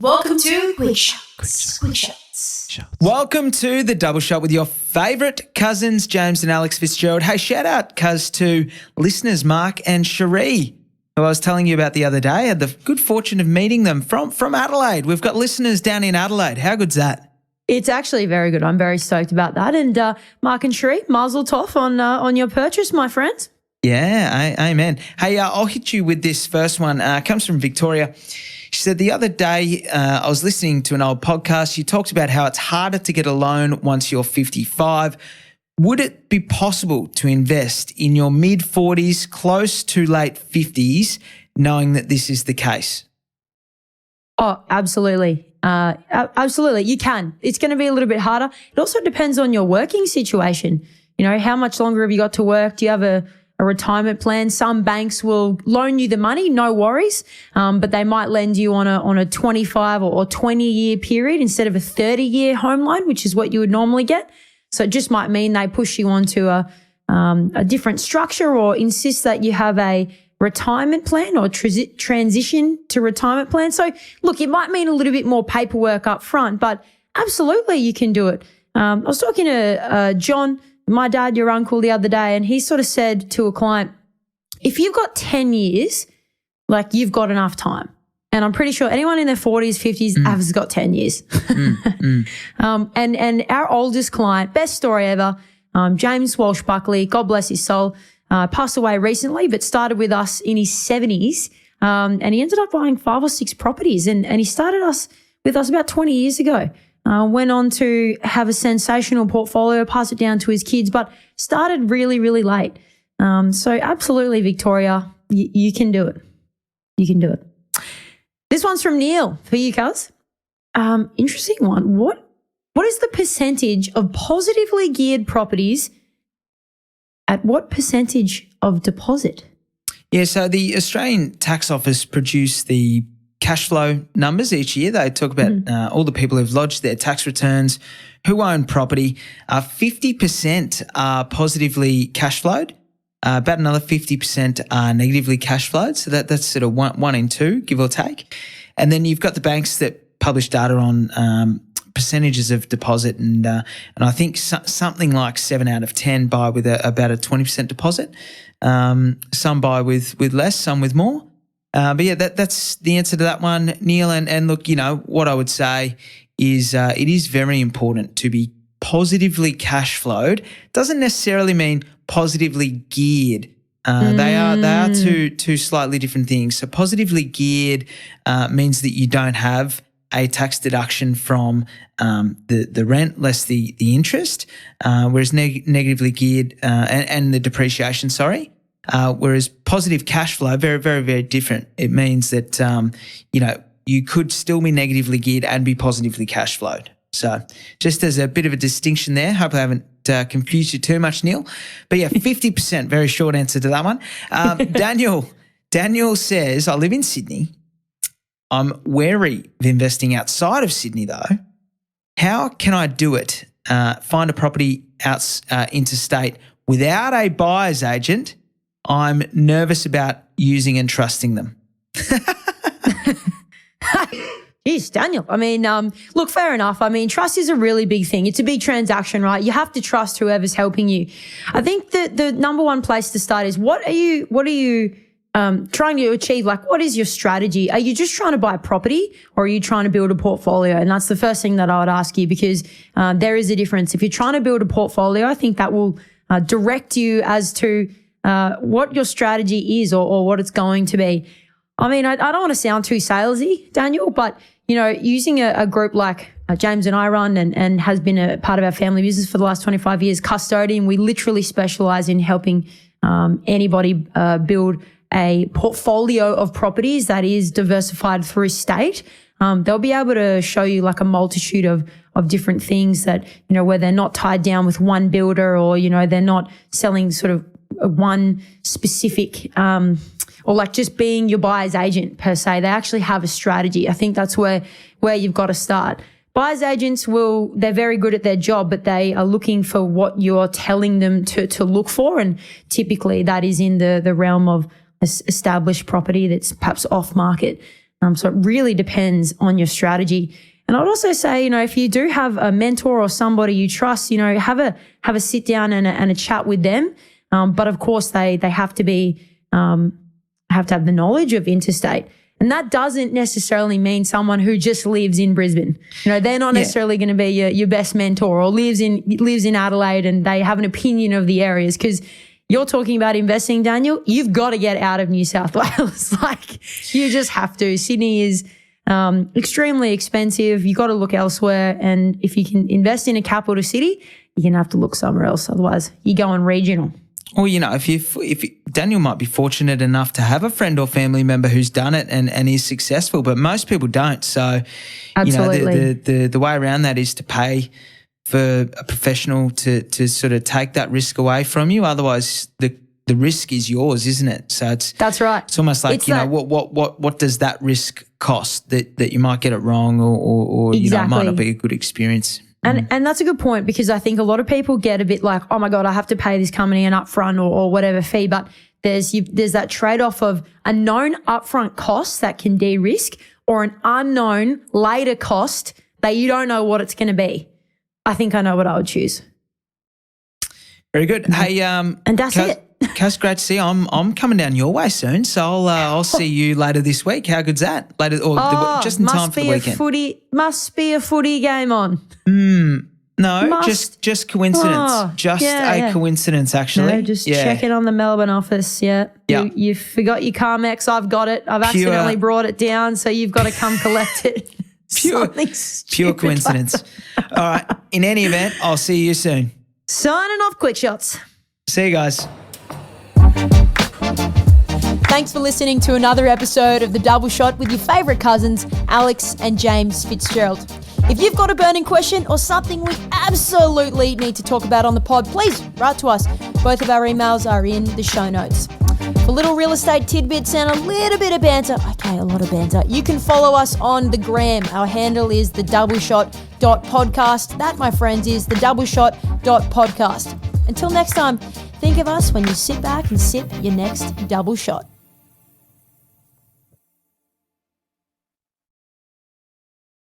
Welcome to Quickshots. Welcome to the Double Shot with your favourite cousins, James and Alex Fitzgerald. Hey, shout out, cuz, to listeners Mark and Cherie, who I was telling you about the other day. I had the good fortune of meeting them from Adelaide. We've got listeners down in Adelaide. How good's that? It's actually very good. I'm very stoked about that. And Mark and Cherie, mazel tov on your purchase, my friends. Yeah, amen. Hey, I'll hit you with this first one. It comes from Victoria. She said, the other day I was listening to an old podcast. You talked about how it's harder to get a loan once you're 55. Would it be possible to invest in your mid-40s, close to late 50s, knowing that this is the case? Oh, absolutely. Absolutely. You can. It's going to be a little bit harder. It also depends on your working situation. You know, how much longer have you got to work? Do you have a retirement plan? Some banks will loan you the money, no worries, but they might lend you on a 25 or 20-year period instead of a 30-year home loan, which is what you would normally get. So it just might mean they push you onto a different structure or insist that you have a retirement plan or transition to retirement plan. So look, it might mean a little bit more paperwork up front, but absolutely you can do it. I was talking to John, my dad, your uncle, the other day, and he sort of said to a client, if you've got 10 years, like you've got enough time. And I'm pretty sure anyone in their 40s, 50s has got 10 years. And our oldest client, best story ever, James Walsh Buckley, God bless his soul, passed away recently, but started with us in his 70s. And he ended up buying 5 or 6 properties. And he started with us about 20 years ago. Went on to have a sensational portfolio, pass it down to his kids, but started really, really late. So absolutely, Victoria, you can do it. You can do it. This one's from Neil for you, cuz. Interesting one. What is the percentage of positively geared properties at what percentage of deposit? Yeah, so the Australian Tax Office produce the cash flow numbers each year. They talk about all the people who've lodged their tax returns, who own property. 50% are positively cash flowed. About another 50% are negatively cash flowed. So that's sort of one in two, give or take. And then you've got the banks that publish data on percentages of deposit, and I think something like 7 out of 10 buy with about a 20% deposit. Some buy with less, some with more. But yeah, that's the answer to that one, Neil. And look, you know, what I would say is it is very important to be positively cash flowed. Doesn't necessarily mean positively geared. They are two slightly different things. So positively geared means that you don't have a tax deduction from the rent less the interest, whereas negatively geared and the depreciation, whereas positive cash flow, very, very, very different. It means that, you could still be negatively geared and be positively cash flowed. So just as a bit of a distinction there, hope I haven't confused you too much, Neil. But yeah, 50%, very short answer to that one. Daniel says, I live in Sydney. I'm wary of investing outside of Sydney though. How can I do it? Find a property interstate without a buyer's agent. I'm nervous about using and trusting them. Jeez, Daniel. I mean, look, fair enough. I mean, trust is a really big thing. It's a big transaction, right? You have to trust whoever's helping you. I think the number one place to start is what are you trying to achieve? Like, what is your strategy? Are you just trying to buy a property or are you trying to build a portfolio? And that's the first thing that I would ask you, because there is a difference. If you're trying to build a portfolio, I think that will direct you as to what your strategy is or what it's going to be. I mean, I don't want to sound too salesy, Daniel, but, you know, using a group like James and I run and has been a part of our family business for the last 25 years, Custodian, we literally specialize in helping anybody build a portfolio of properties that is diversified through state. They'll be able to show you like a multitude of different things that, you know, where they're not tied down with one builder or, you know, they're not selling sort of one specific or like just being your buyer's agent per se. They actually have a strategy. I think that's where you've got to start. Buyer's agents they're very good at their job, but they are looking for what you're telling them to look for. And typically that is in the realm of established property that's perhaps off market. So it really depends on your strategy. And I'd also say, if you do have a mentor or somebody you trust, have a sit down and a chat with them. But of course, they have to have the knowledge of interstate. And that doesn't necessarily mean someone who just lives in Brisbane. They're not necessarily going to be your best mentor, or lives in Adelaide and they have an opinion of the areas, because you're talking about investing, Daniel. You've got to get out of New South Wales. You just have to. Sydney is extremely expensive. You got to look elsewhere. And if you can invest in a capital city, you're going to have to look somewhere else. Otherwise, you're going regional. Or, if Daniel might be fortunate enough to have a friend or family member who's done it and is successful, but most people don't. So, absolutely, the way around that is to pay for a professional to sort of take that risk away from you. Otherwise, the risk is yours, isn't it? So that's right. It's almost like what does that risk cost that you might get it wrong or exactly. It might not be a good experience. And that's a good point, because I think a lot of people get a bit like, oh my God, I have to pay this company an upfront or whatever fee. But there's that trade-off of a known upfront cost that can de-risk, or an unknown later cost that you don't know what it's going to be. I think I know what I would choose. Very good. Hey, and that's it. Cass, great to see you. I'm coming down your way soon, so I'll see you later this week. How good's that? Later, just in time for the weekend. Must be a footy game on. No, just coincidence. A coincidence, actually. No, just checking on the Melbourne office. Yeah. You forgot your CarMax. I've got it. I've accidentally brought it down, so you've got to come collect it. Pure coincidence. All right. In any event, I'll see you soon. Signing off, Quickshots. See you guys. Thanks for listening to another episode of The Double Shot with your favourite cousins, Alex and James Fitzgerald. If you've got a burning question or something we absolutely need to talk about on the pod, please write to us. Both of our emails are in the show notes. For little real estate tidbits and a little bit of banter, a lot of banter, you can follow us on the gram. Our handle is thedoubleshot.podcast. That, my friends, is thedoubleshot.podcast. Until next time, think of us when you sit back and sip your next double shot.